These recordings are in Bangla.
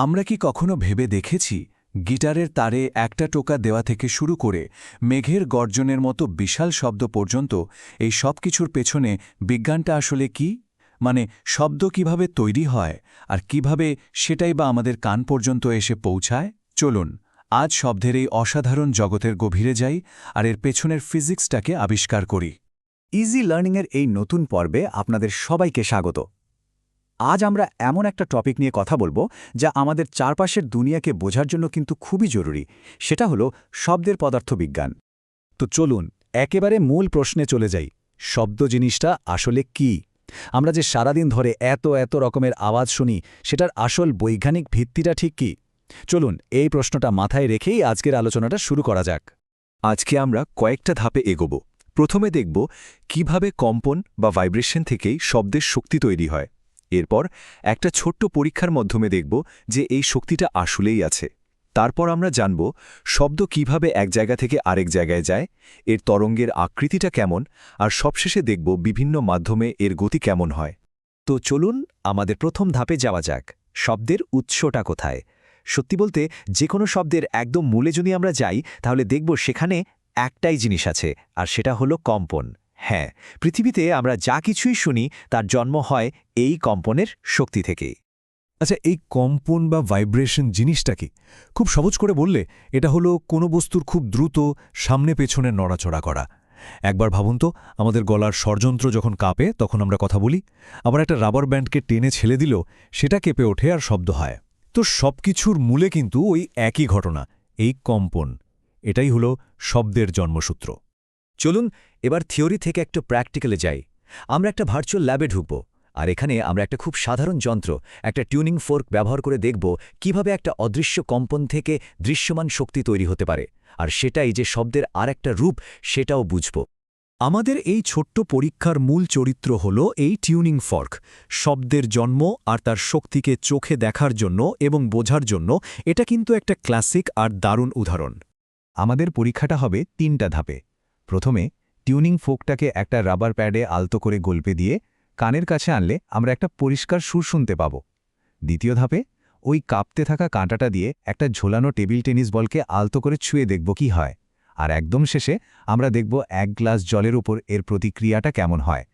আমরা কি কখনো ভেবে দেখেছি গিটারের তারে একটা টোকা দেওয়া থেকে শুরু করে মেঘের গর্জনের মতো বিশাল শব্দ পর্যন্ত এই সব কিছুর পেছনে বিজ্ঞানটা আসলে কি? মানে শব্দ কিভাবে তৈরি হয় আর কিভাবে সেটাই বা আমাদের কান পর্যন্ত এসে পৌঁছায়? চলুন আজ শব্দের এই অসাধারণ জগতের গভীরে যাই আর এর পেছনের ফিজিক্সটাকে আবিষ্কার করি। ইজি লার্নিংয়ের এই নতুন পর্বে আপনাদের সবাইকে স্বাগত। আজ আমরা এমন একটা টপিক নিয়ে কথা বলবো যা আমাদের চারপাশের দুনিয়াকে বোঝার জন্য কিন্তু খুবই জরুরি। সেটা হলো শব্দের পদার্থবিজ্ঞান। তো চলুন একেবারে মূল প্রশ্নে চলে যাই। শব্দ জিনিসটা আসলে কি? আমরা যে সারাদিন ধরে এত রকমের আওয়াজ শুনি, সেটার আসল বৈজ্ঞানিক ভিত্তিটা ঠিক কি? চলুন এই প্রশ্নটা মাথায় রেখেই আজকের আলোচনাটা শুরু করা যাক। আজকে আমরা কয়েকটা ধাপে এগোব। প্রথমে দেখব কিভাবে কম্পন বা ভাইব্রেশন থেকেই শব্দের শক্তি তৈরি হয়। এরপর একটা ছোট্ট পরীক্ষার মাধ্যমে দেখব যে এই শক্তিটা আসলেই আছে। তারপর আমরা জানব শব্দ কিভাবে এক জায়গা থেকে আরেক জায়গায় যায়, এর তরঙ্গের আকৃতিটা কেমন, আর সবশেষে দেখব বিভিন্ন মাধ্যমে এর গতি কেমন হয়। তো চলুন আমাদের প্রথম ধাপে যাওয়া যাক। শব্দের উৎসটা কোথায়? সত্যি বলতে যে কোনো শব্দের একদম মূলে যদি আমরা যাই, তাহলে দেখব সেখানে একটাই জিনিস আছে, আর সেটা হলো কম্পন। হ্যাঁ, পৃথিবীতে আমরা যা কিছুই শুনি তার জন্ম হয় এই কম্পনের শক্তি থেকেই। আচ্ছা, এই কম্পন বা ভাইব্রেশন জিনিসটা কি? খুব সহজ করে বললে এটা হলো কোনো বস্তুর খুব দ্রুত সামনে পেছনে নড়াচড়া করা। একবার ভাবুন তো, আমাদের গলার স্বরযন্ত্র যখন কাঁপে তখন আমরা কথা বলি, আবার একটা রাবার ব্যান্ডকে টেনে ছেড়ে দিল, সেটা কেঁপে ওঠে আর শব্দ হয়। তো সবকিছুর মূলে কিন্তু ওই একই ঘটনা, এই কম্পন। এটাই হলো শব্দের জন্মসূত্র। চলুন এবার থিওরি থেকে একটু প্র্যাকটিক্যালে যাই। আমরা একটা ভার্চুয়াল ল্যাবে ঢুকব, আর এখানে আমরা একটা খুব সাধারণ যন্ত্র, একটা টিউনিং ফোর্ক ব্যবহার করে দেখব কিভাবে একটা অদৃশ্য কম্পন থেকে দৃশ্যমান শক্তি তৈরি হতে পারে, আর সেটাই যে শব্দের আর একটা রূপ, সেটাও বুঝব। আমাদের এই ছোট্ট পরীক্ষার মূল চরিত্র হল এই টিউনিং ফর্ক। শব্দের জন্ম আর তার শক্তিকে চোখে দেখার জন্য এবং বোঝার জন্য এটা কিন্তু একটা ক্লাসিক আর দারুণ উদাহরণ। আমাদের পরীক্ষাটা হবে 3টা ধাপে। প্রথমে টিউনিং ফোকটাকে একটা রাবার প্যাডে আলতো করে গল্পে দিয়ে কানের কাছে আনলে আমরা একটা পরিষ্কার সুর শুনতে পাব। দ্বিতীয় ধাপে ওই কাঁপতে থাকা কাঁটাটা দিয়ে একটা ঝোলানো টেবিল টেনিস বলকে আলতো করে ছুঁয়ে দেখব কি হয়। আর একদম শেষে আমরা দেখব 1 গ্লাস জলের উপর এর প্রতিক্রিয়াটা কেমন হয়।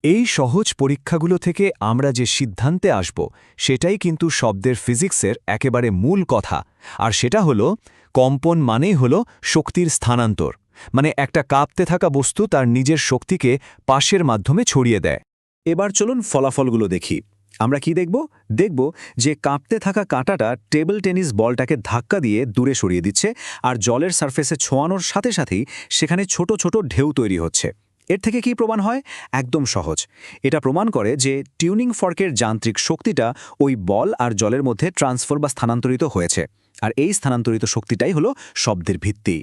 এই সহজ পরীক্ষাগুলো থেকে আমরা যে সিদ্ধান্তে আসব, সেটাই কিন্তু শব্দের ফিজিক্সের একেবারে মূল কথা। আর সেটা হলো কম্পন মানেই হলো শক্তির স্থানান্তর। মানে একটা কাঁপতে থাকা বস্তু তার নিজের শক্তিকে পাশের মাধ্যমে ছড়িয়ে দেয়। এবার চলুন ফলাফলগুলো দেখি। আমরা কি দেখব? দেখব যে কাঁপতে থাকা কাঁটাটা টেবিল টেনিস বলটাকে ধাক্কা দিয়ে দূরে সরিয়ে দিচ্ছে, আর জলের সারফেসে ছোঁয়ানোর সাথে সাথেই সেখানে ছোট ছোট ঢেউ তৈরি হচ্ছে। এর থেকে কি প্রমাণ হয়? একদম সহজ। এটা প্রমাণ করে যে টিউনিং ফর্কের যান্ত্রিক শক্তিটা ওই বল আর জলের মধ্যে ট্রান্সফার বা স্থানান্তরিত হয়েছে, আর এই স্থানান্তরিত শক্তিটাই হলো শব্দের ভিত্তি।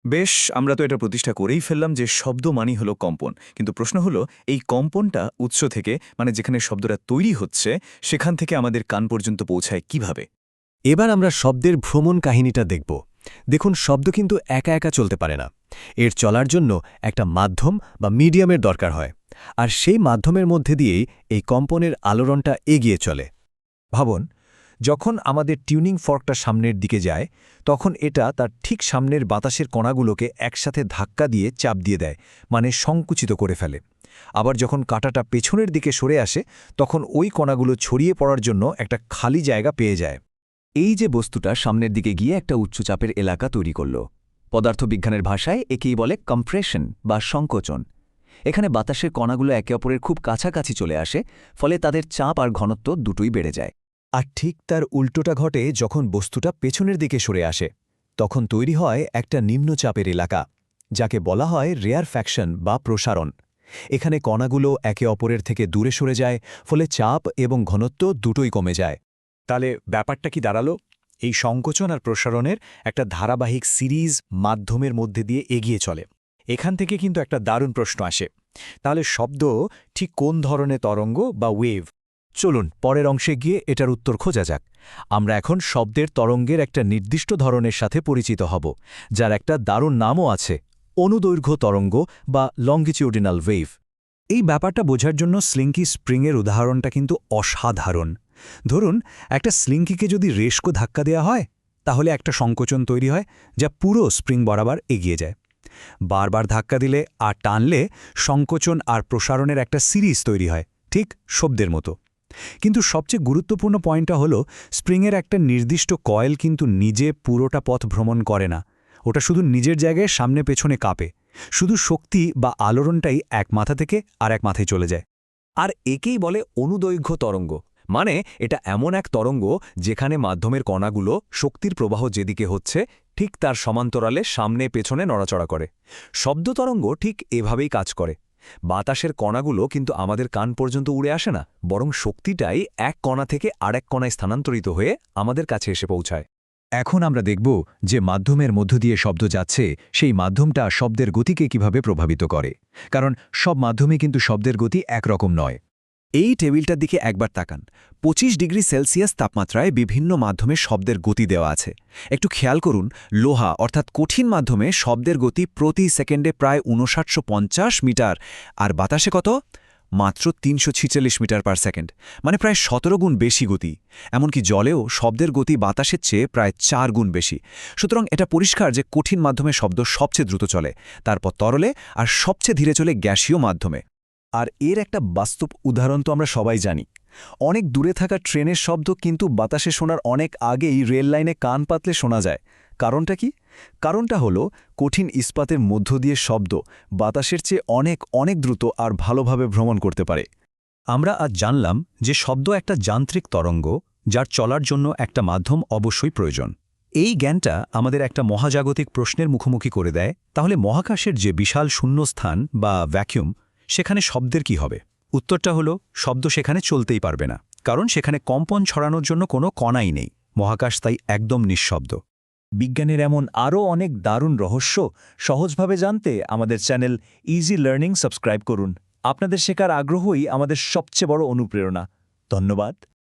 বেশ, আমরা তো এটা প্রতিষ্ঠা করেই ফেললাম যে শব্দ মানেই হলো কম্পন। কিন্তু প্রশ্ন হলো, এই কম্পনটা উৎস থেকে, মানে যেখানে শব্দটা তৈরি হচ্ছে, সেখান থেকে আমাদের কান পর্যন্ত পৌঁছায় কিভাবে? এবার আমরা শব্দের ভ্রমণ কাহিনীটা দেখব। দেখুন, শব্দ কিন্তু একা একা চলতে পারে না। এর চলার জন্য একটা মাধ্যম বা মিডিয়ামের দরকার হয়, আর সেই মাধ্যমের মধ্যে দিয়েই এই কম্পনের আলোড়নটা এগিয়ে চলে। ভাবুন, যখন আমাদের টিউনিং ফর্কটা সামনের দিকে যায়, তখন এটা তার ঠিক সামনের বাতাসের কণাগুলোকে একসাথে ধাক্কা দিয়ে চাপ দিয়ে দেয়, মানে সংকুচিত করে ফেলে। আবার যখন কাঁটাটা পেছনের দিকে সরে আসে, তখন ওই কণাগুলো ছড়িয়ে পড়ার জন্য একটা খালি জায়গা পেয়ে যায়। এই যে বস্তুটা সামনের দিকে গিয়ে একটা উচ্চচাপের এলাকা তৈরি করল, পদার্থবিজ্ঞানের ভাষায় একেই বলে কম্প্রেশন বা সংকোচন। এখানে বাতাসের কণাগুলো একে অপরের খুব কাছাকাছি চলে আসে, ফলে তাদের চাপ আর ঘনত্ব দুটোই বেড়ে যায়। আর ঠিক তার উল্টোটা ঘটে যখন বস্তুটা পেছনের দিকে সরে আসে। তখন তৈরি হয় একটা নিম্নচাপের এলাকা, যাকে বলা হয় রেয়ারফ্যাকশন বা প্রসারণ। এখানে কণাগুলো একে অপরের থেকে দূরে সরে যায়, ফলে চাপ এবং ঘনত্ব দুটোই কমে যায়। তাহলে ব্যাপারটা কি দাঁড়ালো? এই সংকোচন আর প্রসারণের একটা ধারাবাহিক সিরিজ মাধ্যমের মধ্যে দিয়ে এগিয়ে চলে। এখান থেকে কিন্তু একটা দারুণ প্রশ্ন আসে, তাহলে শব্দ ঠিক কোন ধরনের তরঙ্গ বা ওয়েভ? চলুন পরের অংশে গিয়ে এটার উত্তর খোঁজা যাক। আমরা এখন শব্দের তরঙ্গের একটা নির্দিষ্ট ধরনের সাথে পরিচিত হব, যার একটা দারুণ নামও আছে, অনুদৈর্ঘ্য তরঙ্গ বা লঙ্গিটিউডিনাল ওয়েভ। এই ব্যাপারটা বোঝার জন্য স্লিঙ্কি স্প্রিংয়ের উদাহরণটা কিন্তু অসাধারণ। ধরুন একটা স্লিংকিকে যদি রেশকো ধাক্কা দেওয়া হয় তাহলে একটা সংকোচন তৈরি হয় যা পুরো স্প্রিং বরাবর এগিয়ে যায়। বারবার ধাক্কা দিলে আর টানলে সংকোচন আর প্রসারণের একটা সিরিজ তৈরি হয়, ঠিক শব্দের মতো। কিন্তু সবচেয়ে গুরুত্বপূর্ণ পয়েন্টটা হলো স্প্রিংয়ের একটা নির্দিষ্ট কয়েল কিন্তু নিজে পুরোটা পথ ভ্রমণ করে না। ওটা শুধু নিজের জায়গায় সামনে পেছনে কাঁপে। শুধু শক্তি বা আলোড়নটাই এক মাথা থেকে আর এক মাথায় চলে যায়। আর একেই বলে অনুদৈর্ঘ্য তরঙ্গ। মানে এটা এমন এক তরঙ্গ যেখানে মাধ্যমের কণাগুলো শক্তির প্রবাহ যেদিকে হচ্ছে ঠিক তার সমান্তরালে সামনে পেছনে নড়াচড়া করে। শব্দ তরঙ্গ ঠিক এভাবেই কাজ করে। বাতাসের কণাগুলো কিন্তু আমাদের কান পর্যন্ত উড়ে আসে না, বরং শক্তিটাই এক কণা থেকে আরেক কণায় স্থানান্তরিত হয়ে আমাদের কাছে এসে পৌঁছায়। এখন আমরা দেখব যে মাধ্যমের মধ্য দিয়ে শব্দ যাচ্ছে সেই মাধ্যমটা শব্দের গতিকে কিভাবে প্রভাবিত করে, কারণ সব মাধ্যমে কিন্তু শব্দের গতি একরকম নয়। এই টেবিলটার দিকে একবার তাকান। 25 ডিগ্রি সেলসিয়াস তাপমাত্রায় বিভিন্ন মাধ্যমে শব্দের গতি দেওয়া আছে। একটু খেয়াল করুন, লোহা অর্থাৎ কঠিন মাধ্যমে শব্দের গতি প্রতি সেকেন্ডে প্রায় 5950 মিটার, আর বাতাসে কত? মাত্র 346 মিটার পার সেকেন্ড, মানে প্রায় 17 গুণ বেশি গতি। এমনকি জলেও শব্দের গতি বাতাসের চেয়ে প্রায় 4 গুণ বেশি। সুতরাং এটা পরিষ্কার যে কঠিন মাধ্যমে শব্দ সবচেয়ে দ্রুত চলে, তারপর তরলে, আর সবচেয়ে ধীরে চলে গ্যাসীয় মাধ্যমে। আর এর একটা বাস্তব উদাহরণ তো আমরা সবাই জানি। অনেক দূরে থাকা ট্রেনের শব্দ কিন্তু বাতাসে শোনার অনেক আগেই রেল লাইনে কান পাতলে শোনা যায়। কারণটা কি? কারণটা হলো কঠিন ইস্পাতের মধ্য দিয়ে শব্দ বাতাসের চেয়ে অনেক অনেক দ্রুত আর ভালোভাবে ভ্রমণ করতে পারে। আমরা আজ জানলাম যে শব্দ একটা যান্ত্রিক তরঙ্গ, যার চলার জন্য একটা মাধ্যম অবশ্যই প্রয়োজন। এই জ্ঞানটা আমাদের একটা মহাজাগতিক প্রশ্নের মুখোমুখি করে দেয়, তাহলে মহাকাশের যে বিশাল শূন্যস্থান বা ভ্যাকিউম, সেখানে শব্দের কি হবে? উত্তরটা হলো শব্দ সেখানে চলতেই পারবে না, কারণ সেখানে কম্পন ছড়ানোর জন্য কোনো কণাই নেই। মহাকাশ তাই একদম নিঃশব্দ। বিজ্ঞানের এমন আরও অনেক দারুণ রহস্য সহজভাবে জানতে আমাদের চ্যানেল ইজি লার্নিং সাবস্ক্রাইব করুন। আপনাদের শেখার আগ্রহই আমাদের সবচেয়ে বড় অনুপ্রেরণা। ধন্যবাদ।